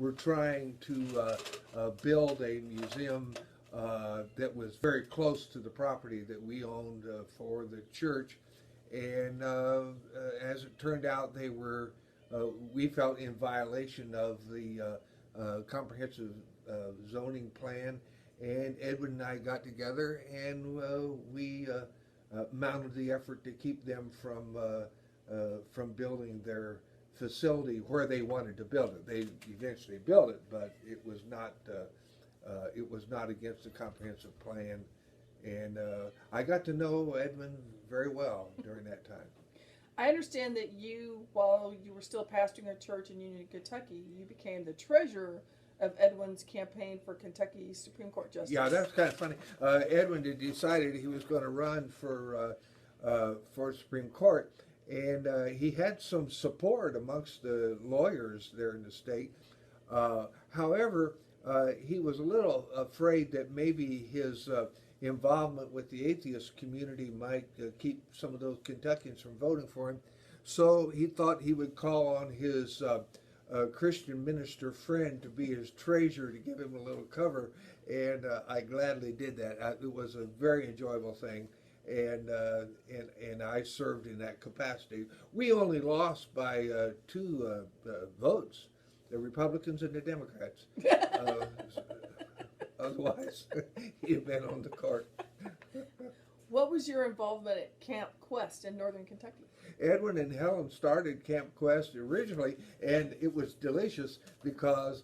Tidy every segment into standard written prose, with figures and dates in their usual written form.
were trying to build a museum that was very close to the property that we owned for the church. And as it turned out, they were, we felt, in violation of the comprehensive zoning plan. And Edwin and I got together and we mounted the effort to keep them from building their facility where they wanted to build it. They eventually built it, but it was not against the comprehensive plan. And I got to know Edwin very well during that time. I understand that you, while you were still pastoring a church in Union, Kentucky, you became the treasurer of Edwin's campaign for Kentucky Supreme Court Justice. Yeah, that's kind of funny. Edwin had decided he was going to run for Supreme Court, and he had some support amongst the lawyers there in the state. However, he was a little afraid that maybe his involvement with the atheist community might keep some of those Kentuckians from voting for him. So he thought he would call on his Christian minister friend to be his treasurer to give him a little cover, and I gladly did that. It was a very enjoyable thing, and I served in that capacity. We only lost by 2 votes, the Republicans and the Democrats. Otherwise, he'd have been on the court. What was your involvement at Camp Quest in northern Kentucky? Edwin and Helen started Camp Quest originally, and it was delicious because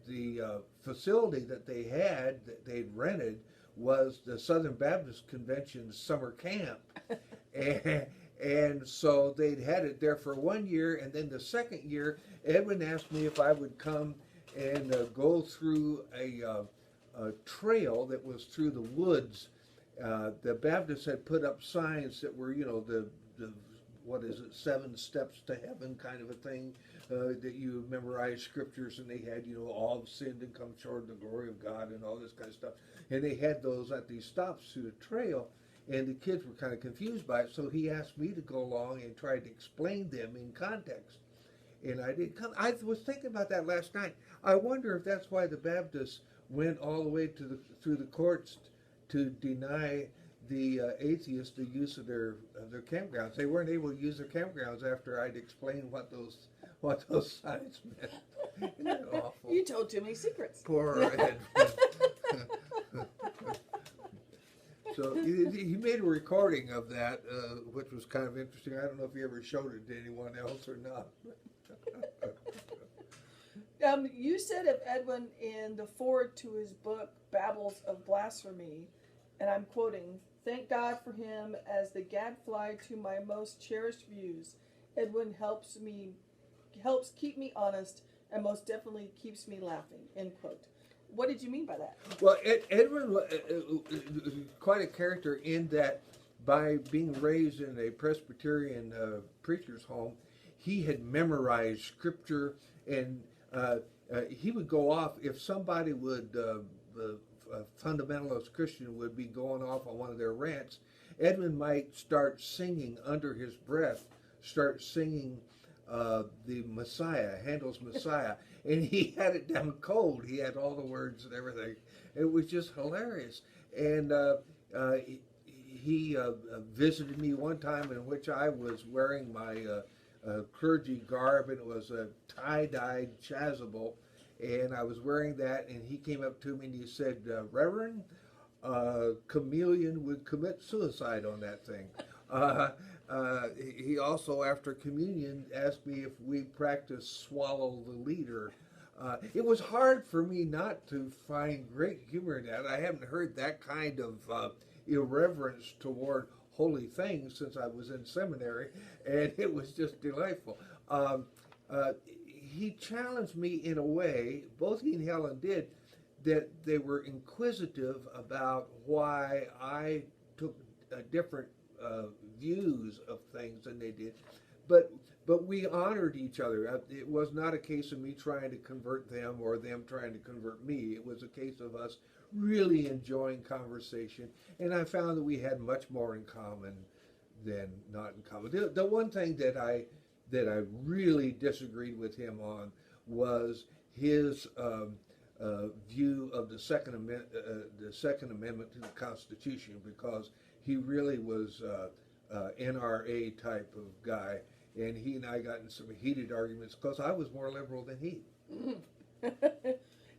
the facility that they had, that they'd rented, was the Southern Baptist Convention's summer camp. And so they'd had it there for 1 year, and then the second year, Edwin asked me if I would come and go through a trail that was through the woods. The Baptists had put up signs that were, the what is it, 7 steps to heaven kind of a thing, that you memorize scriptures, and they had, all have sinned and come short of the glory of God and all this kind of stuff. And they had those at these stops through the trail, and the kids were kind of confused by it, so he asked me to go along and try to explain them in context. And I did come. I was thinking about that last night. I wonder if that's why the Baptists went all the way through the courts to deny the atheists the use of their campgrounds. They weren't able to use their campgrounds after I'd explained what those signs meant. Isn't that awful? You told too many secrets. Poor Edwin. So he made a recording of that, which was kind of interesting. I don't know if he ever showed it to anyone else or not. You said of Edwin in the foreword to his book, Babbles of Blasphemy, and I'm quoting, "Thank God for him as the gadfly to my most cherished views. Edwin helps keep me honest and most definitely keeps me laughing," end quote. What did you mean by that? Well, Edwin was quite a character in that by being raised in a Presbyterian preacher's home, he had memorized scripture, and he would go off if somebody would, a fundamentalist Christian would be going off on one of their rants. Edwin might start singing under his breath, the Messiah, Handel's Messiah, and he had it down cold. He had all the words and everything. It was just hilarious. And he visited me one time in which I was wearing my clergy garb, and it was a tie-dyed chasuble, and I was wearing that, and he came up to me and he said, "Reverend, chameleon would commit suicide on that thing." He also, after communion, asked me if we practiced swallow the leader. It was hard for me not to find great humor in that. I haven't heard that kind of irreverence toward holy things since I was in seminary, and it was just delightful. He challenged me in a way, both he and Helen did, that they were inquisitive about why I took different views of things than they did, but we honored each other. It was not a case of me trying to convert them or them trying to convert me. It was a case of us really enjoying conversation, and I found that we had much more in common than not in common. The one thing that I that I really disagreed with him on was his view of the Second Amendment to the Constitution, because he really was NRA type of guy, and he and I got in some heated arguments because I was more liberal than he.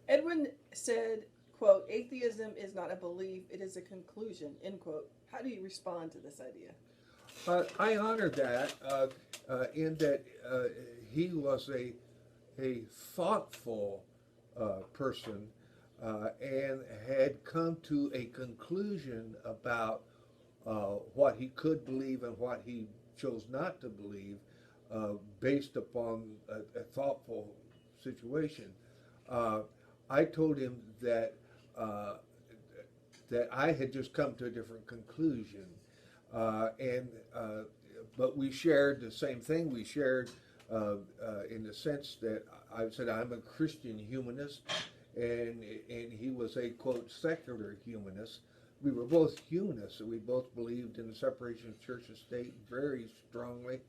Edwin said, quote, "Atheism is not a belief, it is a conclusion," end quote. How do you respond to this idea? I honor that in that he was a thoughtful person and had come to a conclusion about what he could believe and what he chose not to believe based upon a thoughtful situation. I told him that that I had just come to a different conclusion, but we shared the same thing. We shared in the sense that I said I'm a Christian humanist, and he was a quote secular humanist. We were both humanists, and we both believed in the separation of church and state very strongly,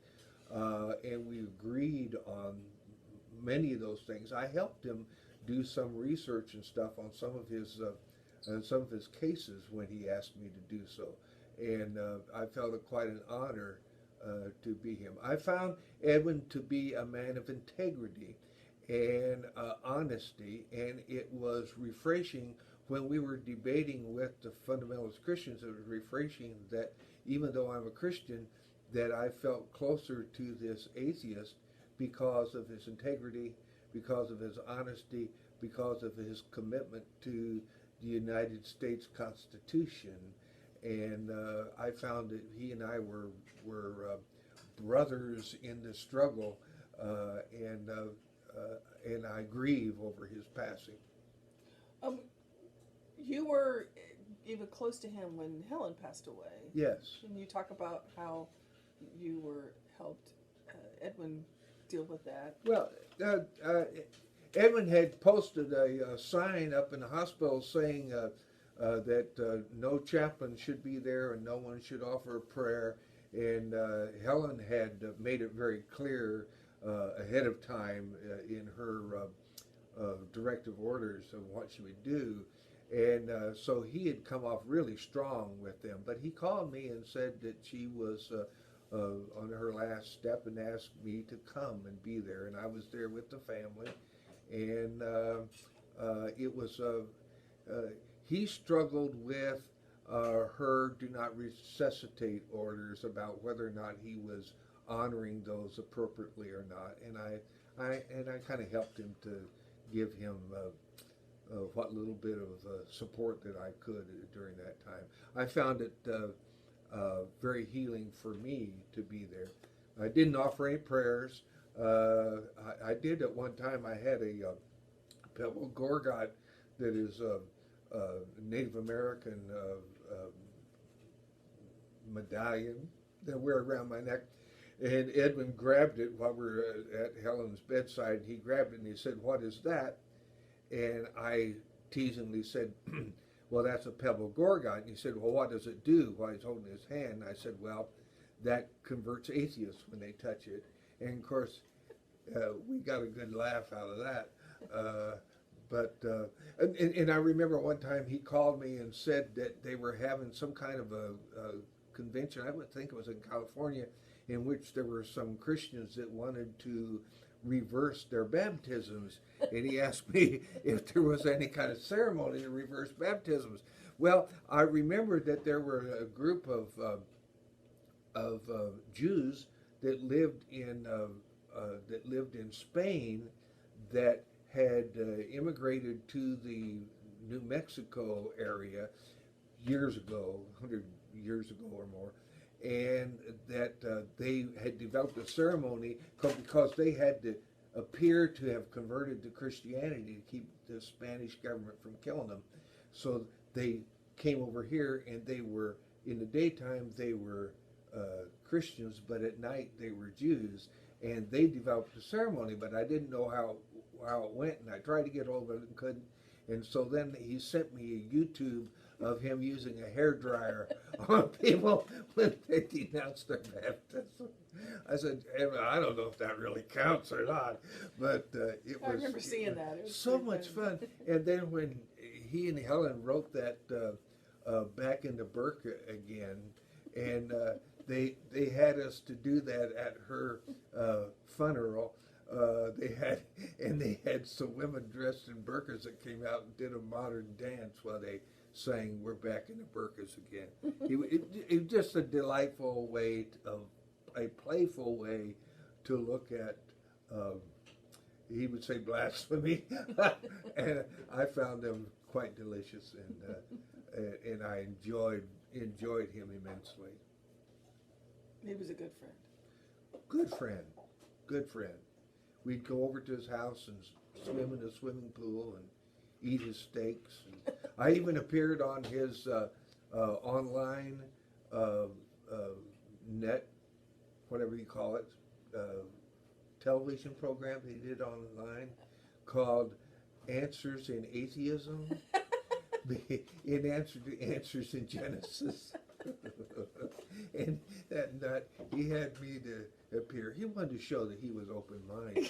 and we agreed on many of those things. I helped him do some research and stuff on some of his cases when he asked me to do so, and I felt it quite an honor to be him. I found Edwin to be a man of integrity and honesty, and it was refreshing when we were debating with the fundamentalist Christians. It was refreshing that even though I'm a Christian, that I felt closer to this atheist because of his integrity, because of his honesty, because of his commitment to the United States Constitution. And I found that he and I were brothers in the struggle, and I grieve over his passing. You were even close to him when Helen passed away. Yes. Can you talk about how you were helped Edwin deal with that? Well, Edwin had posted a sign up in the hospital saying that no chaplain should be there and no one should offer a prayer. And Helen had made it very clear ahead of time in her directive orders of what she would do. And so he had come off really strong with them. But he called me and said that she was on her last step and asked me to come and be there. And I was there with the family. And it was, he struggled with her do not resuscitate orders about whether or not he was honoring those appropriately or not. And I kind of helped him to give him what little bit of support that I could during that time. I found it very healing for me to be there. I didn't offer any prayers. I did at one time. I had a pebble gorgot that is a Native American medallion that I wear around my neck. And Edwin grabbed it while we were at Helen's bedside. And he grabbed it and he said, "What is that?" And I teasingly said, "Well, that's a pebble gorgot." And he said, "Well, what does it do?" While he's holding his hand. And I said, "Well, that converts atheists when they touch it." And of course, we got a good laugh out of that. And I remember one time he called me and said that they were having some kind of a convention, I would think it was in California, in which there were some Christians that wanted to reverse their baptisms. And he asked me if there was any kind of ceremony to reverse baptisms. Well, I remember that there were a group of Jews that lived in Spain that had immigrated to the New Mexico area years ago, 100 years ago or more, and that they had developed a ceremony because they had to appear to have converted to Christianity to keep the Spanish government from killing them. So they came over here, and they were, in the daytime, they were Christians, but at night they were Jews, and they developed a ceremony, but I didn't know how it went, and I tried to get hold of it and couldn't. And so then he sent me a YouTube of him using a hairdryer on people when they denounced their baptism. I said, I don't know if that really counts or not, but it was. I remember seeing that. It was so much fun. And then when he and Helen wrote that Back into Burke again, and they had us to do that at her funeral. They had some women dressed in burqas that came out and did a modern dance while they sang "We're Back in the Burqas Again." It was just a delightful way, a playful way to look at. He would say blasphemy, and I found them quite delicious, and I enjoyed him immensely. He was a good friend. Good friend. We'd go over to his house and swim in the swimming pool and eat his steaks. And I even appeared on his online net, whatever you call it, television program he did online called Answers in Atheism, in answer to Answers in Genesis. And that nut, he had me to appear. He wanted to show that he was open-minded.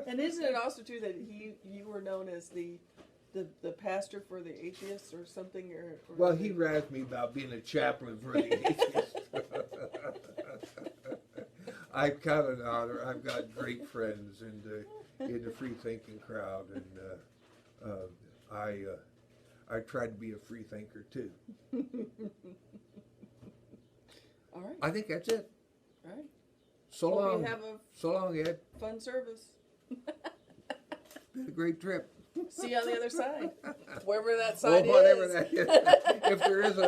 And isn't it also true that you were known as the pastor for the atheists or something? Or well, he razzed me about being a chaplain for the atheists. I've got an honor. I've got great friends in the free-thinking crowd, and I try to be a free thinker too. All right. I think that's it. All right. So Hope long. you have a So long, Ed. fun service. Been a great trip. See you on the other side. Wherever that side Well, whatever is. that is. If there is a